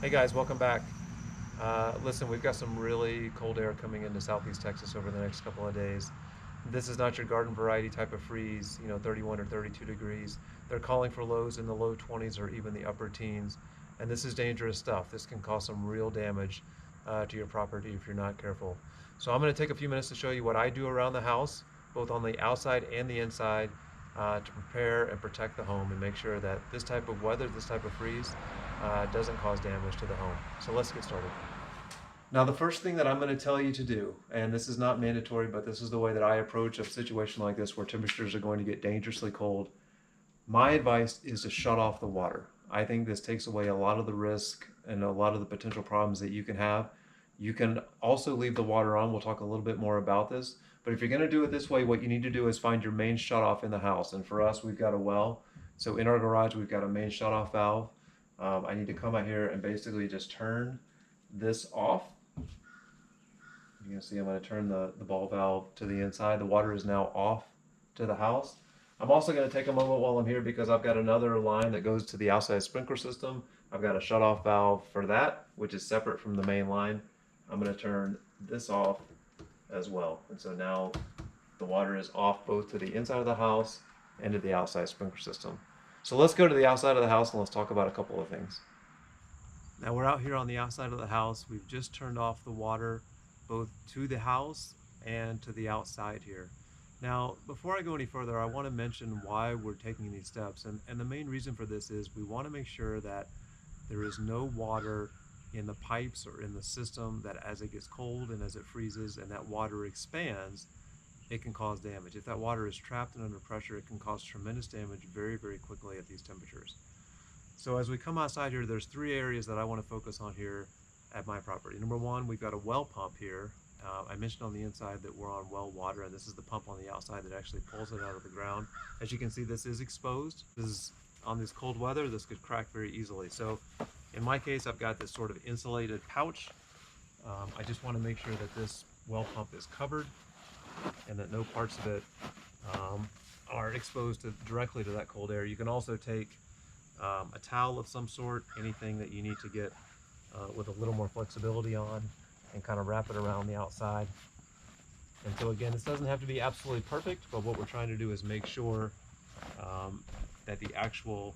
Hey guys, welcome back. Listen, we've got some really cold air coming into southeast Texas over the next couple of days. This is not your garden variety type of freeze, 31 or 32 degrees. They're calling for lows in the low 20s or even the upper teens. And this is dangerous stuff. This can cause some real damage to your property if you're not careful. So I'm going to take a few minutes to show you what I do around the house, both on the outside and the inside, to prepare and protect the home and make sure that this type of weather, this type of freeze, doesn't cause damage to the home. So let's get started. Now, the first thing that I'm going to tell you to do, and this is not mandatory, but this is the way that I approach a situation like this where temperatures are going to get dangerously cold. My advice is to shut off the water. I think this takes away a lot of the risk and a lot of the potential problems that you can have. You can also leave the water on. We'll talk a little bit more about this. But if you're going to do it this way, what you need to do is find your main shutoff in the house. And for us, we've got a well. So in our garage, we've got a main shutoff valve. I need to come out here and basically just turn this off. You can see I'm going to turn the ball valve to the inside. The water is now off to the house. I'm also going to take a moment while I'm here because I've got another line that goes to the outside sprinkler system. I've got a shutoff valve for that, which is separate from the main line. I'm going to turn this off as well. And so now the water is off both to the inside of the house and to the outside sprinkler system. So let's go to the outside of the house and let's talk about a couple of things. Now we're out here on the outside of the house. We've just turned off the water both to the house and to the outside here. Now, before I go any further, I want to mention why we're taking these steps. And the main reason for this is we want to make sure that there is no water in the pipes or in the system that as it gets cold and as it freezes and that water expands, it can cause damage. If that water is trapped and under pressure, it can cause tremendous damage very, very quickly at these temperatures. So as we come outside here, there's three areas that I want to focus on here at my property. Number one, we've got a well pump here. I mentioned on the inside that we're on well water, and this is the pump on the outside that actually pulls it out of the ground. As you can see, this is exposed. This is on this cold weather, this could crack very easily. So in my case, I've got this sort of insulated pouch. I just want to make sure that this well pump is covered and that no parts of it are exposed directly to that cold air. You can also take a towel of some sort, anything that you need to get with a little more flexibility on, and kind of wrap it around the outside. And so again, this doesn't have to be absolutely perfect, but what we're trying to do is make sure that the actual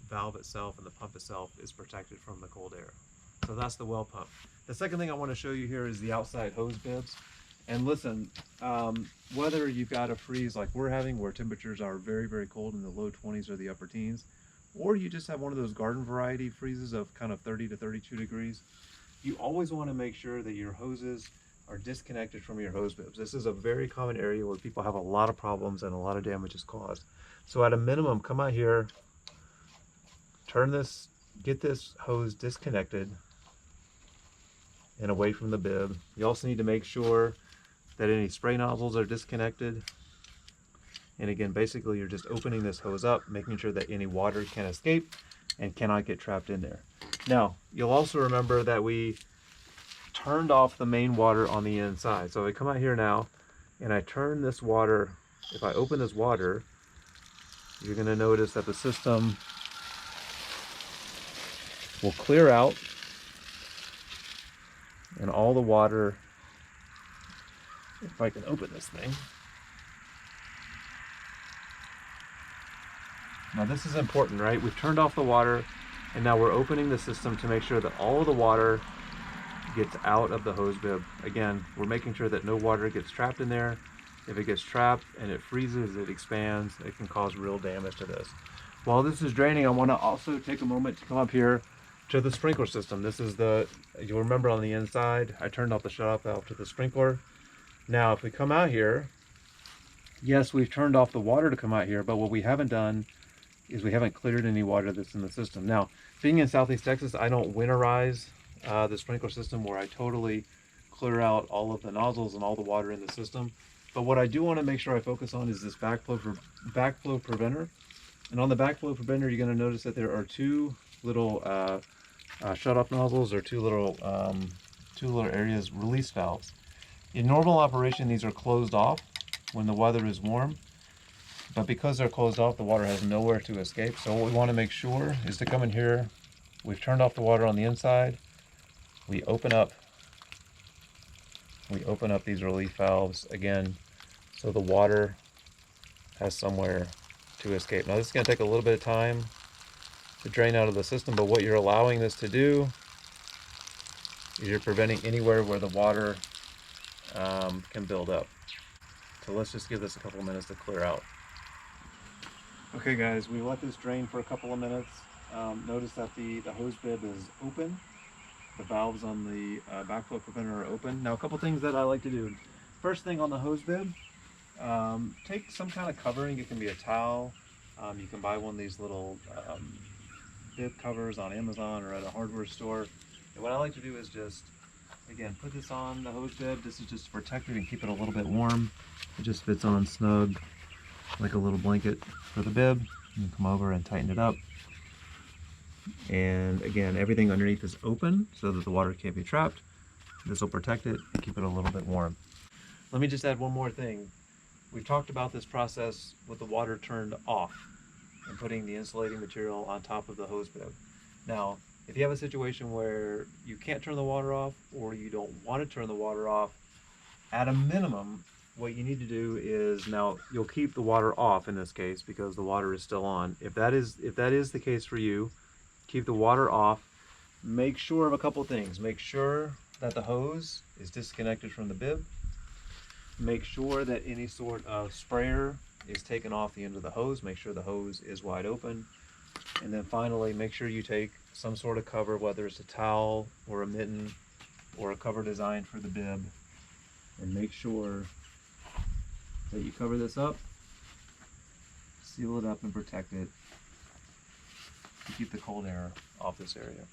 valve itself and the pump itself is protected from the cold air. So that's the well pump. The second thing I want to show you here is the outside hose bibs. And listen, whether you've got a freeze like we're having where temperatures are very, very cold in the low 20s or the upper teens, or you just have one of those garden variety freezes of kind of 30 to 32 degrees, you always want to make sure that your hoses are disconnected from your hose bibs. This is a very common area where people have a lot of problems and a lot of damage is caused. So at a minimum, come out here, get this hose disconnected and away from the bib. You also need to make sure that any spray nozzles are disconnected. And again, basically you're just opening this hose up, making sure that any water can escape and cannot get trapped in there. Now, you'll also remember that we turned off the main water on the inside. So if I come out here now and I turn this water, if I open this water, you're going to notice that the system will clear out and all the water, if I can open this thing. Now this is important, right? We've turned off the water and now we're opening the system to make sure that all of the water gets out of the hose bib. Again, we're making sure that no water gets trapped in there. If it gets trapped and it freezes, it expands, it can cause real damage to this. While this is draining, I want to also take a moment to come up here to the sprinkler system. This is you'll remember on the inside, I turned off the shutoff valve to the sprinkler. Now, if we come out here, yes, we've turned off the water to come out here, but what we haven't done is we haven't cleared any water that's in the system. Now, being in Southeast Texas, I don't winterize the sprinkler system where I totally clear out all of the nozzles and all the water in the system. But what I do want to make sure I focus on is this backflow preventer. And on the backflow preventer, you're going to notice that there are two little shut-off nozzles or two little areas, release valves. In normal operation, these are closed off when the weather is warm. But because they're closed off, the water has nowhere to escape. So what we want to make sure is to come in here we've turned off the water on the inside. We open up these relief valves again, so the water has somewhere to escape. Now this is going to take a little bit of time to drain out of the system, but what you're allowing this to do is you're preventing anywhere where the water can build up. So let's just give this a couple of minutes to clear out. Okay guys, we let this drain for a couple of minutes. Notice that the hose bib is open. The valves on the backflow preventer are open. Now a couple things that I like to do. First thing on the hose bib, take some kind of covering. It can be a towel. You can buy one of these little bib covers on Amazon or at a hardware store. And what I like to do is just, again, put this on the hose bib. This is just to protect it and keep it a little bit warm. It just fits on snug like a little blanket for the bib. You can come over and tighten it up. And again, everything underneath is open so that the water can't be trapped. This will protect it and keep it a little bit warm. Let me just add one more thing. We've talked about this process with the water turned off and putting the insulating material on top of the hose bib. Now, if you have a situation where you can't turn the water off or you don't want to turn the water off, at a minimum, what you need to do is, now you'll keep the water off in this case because the water is still on. If that is the case for you, keep the water off. Make sure of a couple things. Make sure that the hose is disconnected from the bib. Make sure that any sort of sprayer is taken off the end of the hose. Make sure the hose is wide open. And then finally, make sure you take some sort of cover, whether it's a towel or a mitten or a cover designed for the bib, and make sure that you cover this up, seal it up and protect it to keep the cold air off this area.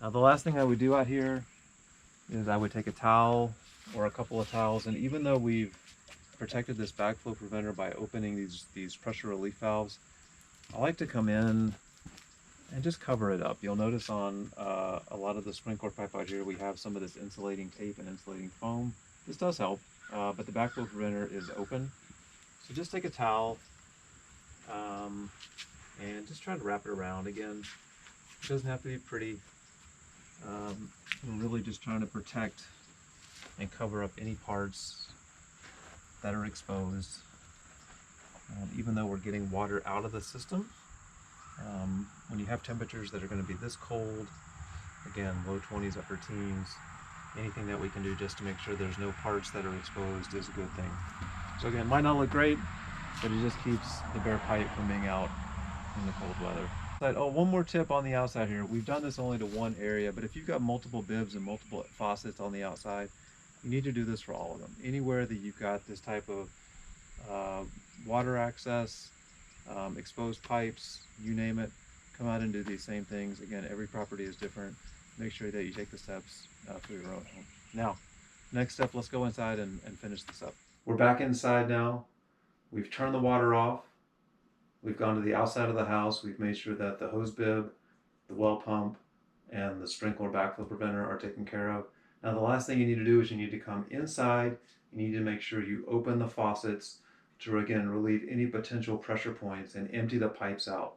Now the last thing I would do out here is I would take a towel or a couple of towels, and even though we've protected this backflow preventer by opening these pressure relief valves, I like to come in and just cover it up. You'll notice on a lot of the sprinkler pipe out here, we have some of this insulating tape and insulating foam. This does help, but the backflow preventer is open. So just take a towel and just try to wrap it around. Again, it doesn't have to be pretty. We're really just trying to protect and cover up any parts that are exposed. Even though we're getting water out of the system, when you have temperatures that are going to be this cold, again, low 20s, upper teens, anything that we can do just to make sure there's no parts that are exposed is a good thing. So again, might not look great, but it just keeps the bare pipe from being out in the cold weather. Oh, one more tip on the outside here. We've done this only to one area, but if you've got multiple bibs and multiple faucets on the outside, you need to do this for all of them. Anywhere that you've got this type of water access, exposed pipes, you name it, come out and do these same things. Again, every property is different. Make sure that you take the steps for your own home. Now, next step, let's go inside and finish this up. We're back inside now. We've turned the water off. We've gone to the outside of the house. We've made sure that the hose bib, the well pump, and the sprinkler backflow preventer are taken care of. Now the last thing you need to do is you need to come inside. You need to make sure you open the faucets to, again, relieve any potential pressure points and empty the pipes out.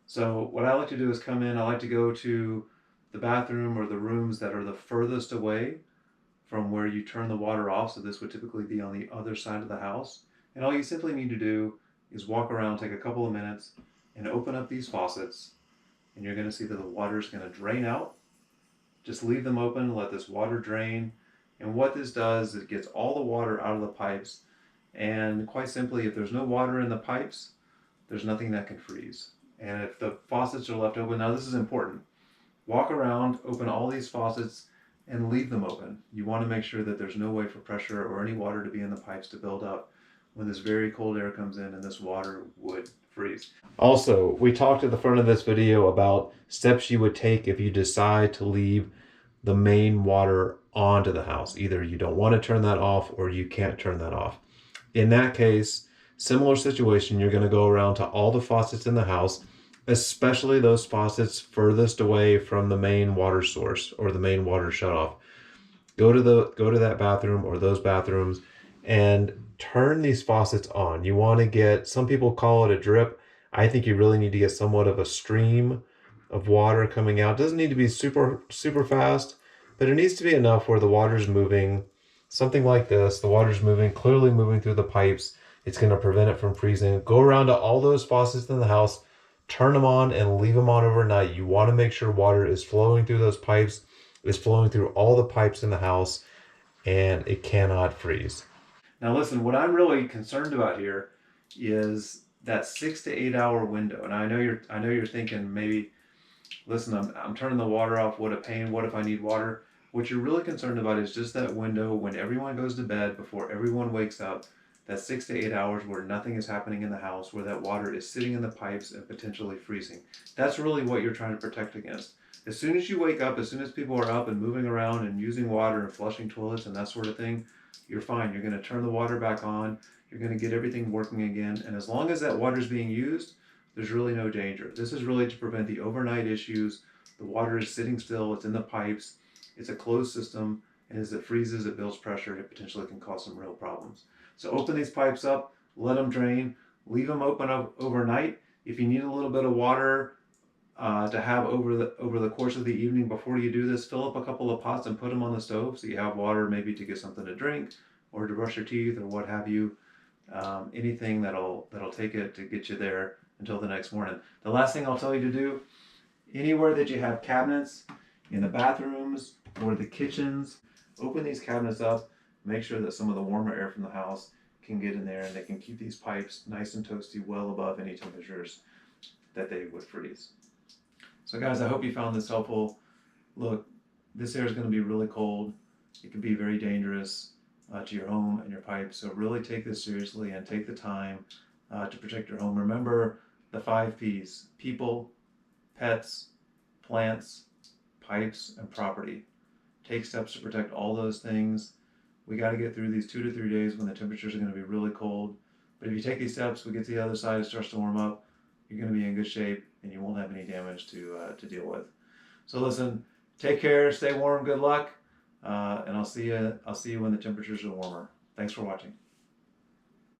So what I like to do is come in, I like to go to the bathroom or the rooms that are the furthest away from where you turn the water off. So this would typically be on the other side of the house. And all you simply need to do is walk around, take a couple of minutes, and open up these faucets. And you're going to see that the water is going to drain out. Just leave them open, let this water drain. And what this does is it gets all the water out of the pipes. And quite simply, if there's no water in the pipes, there's nothing that can freeze. And if the faucets are left open, now this is important. Walk around, open all these faucets, and leave them open. You want to make sure that there's no way for pressure or any water to be in the pipes to build up when this very cold air comes in and this water would freeze. Also, we talked at the front of this video about steps you would take if you decide to leave the main water onto the house. Either you don't want to turn that off or you can't turn that off. In that case, similar situation, you're going to go around to all the faucets in the house, especially those faucets furthest away from the main water source or the main water shutoff. Go to that bathroom or those bathrooms and turn these faucets on. You want to get, some people call it a drip. I think you really need to get somewhat of a stream of water coming out. Doesn't need to be super fast, but it needs to be enough where the water's moving. Something like this, the water's moving, clearly moving through the pipes. It's going to prevent it from freezing. Go around to all those faucets in the house, turn them on and leave them on overnight. You want to make sure water is flowing through those pipes, is flowing through all the pipes in the house, and it cannot freeze. Now listen, what I'm really concerned about here is that 6 to 8 hour window. And I know you're thinking maybe, listen, I'm turning the water off. What a pain. What if I need water? What you're really concerned about is just that window when everyone goes to bed, before everyone wakes up, that 6 to 8 hours where nothing is happening in the house, where that water is sitting in the pipes and potentially freezing. That's really what you're trying to protect against. As soon as you wake up, as soon as people are up and moving around and using water and flushing toilets and that sort of thing, you're fine. You're going to turn the water back on. You're going to get everything working again. And as long as that water is being used, there's really no danger. This is really to prevent the overnight issues. The water is sitting still. It's in the pipes. It's a closed system. And as it freezes, it builds pressure. It potentially can cause some real problems. So open these pipes up, let them drain, leave them open up overnight. If you need a little bit of water to have over the course of the evening before you do this, fill up a couple of pots and put them on the stove so you have water maybe to get something to drink or to brush your teeth or what have you. Anything that'll take it to get you there until the next morning. The last thing I'll tell you to do, anywhere that you have cabinets, in the bathrooms or the kitchens, open these cabinets up. Make sure that some of the warmer air from the house can get in there and they can keep these pipes nice and toasty, well above any temperatures that they would freeze. So guys, I hope you found this helpful. Look, this air is going to be really cold. It can be very dangerous to your home and your pipes. So really take this seriously and take the time to protect your home. Remember the 5 P's: people, pets, plants, pipes, and property. Take steps to protect all those things. We got to get through these 2 to 3 days when the temperatures are going to be really cold. But if you take these steps, we get to the other side, it starts to warm up, you're going to be in good shape and you won't have any damage to deal with. So listen, take care, stay warm, good luck, and I'll see you when the temperatures are warmer. Thanks for watching.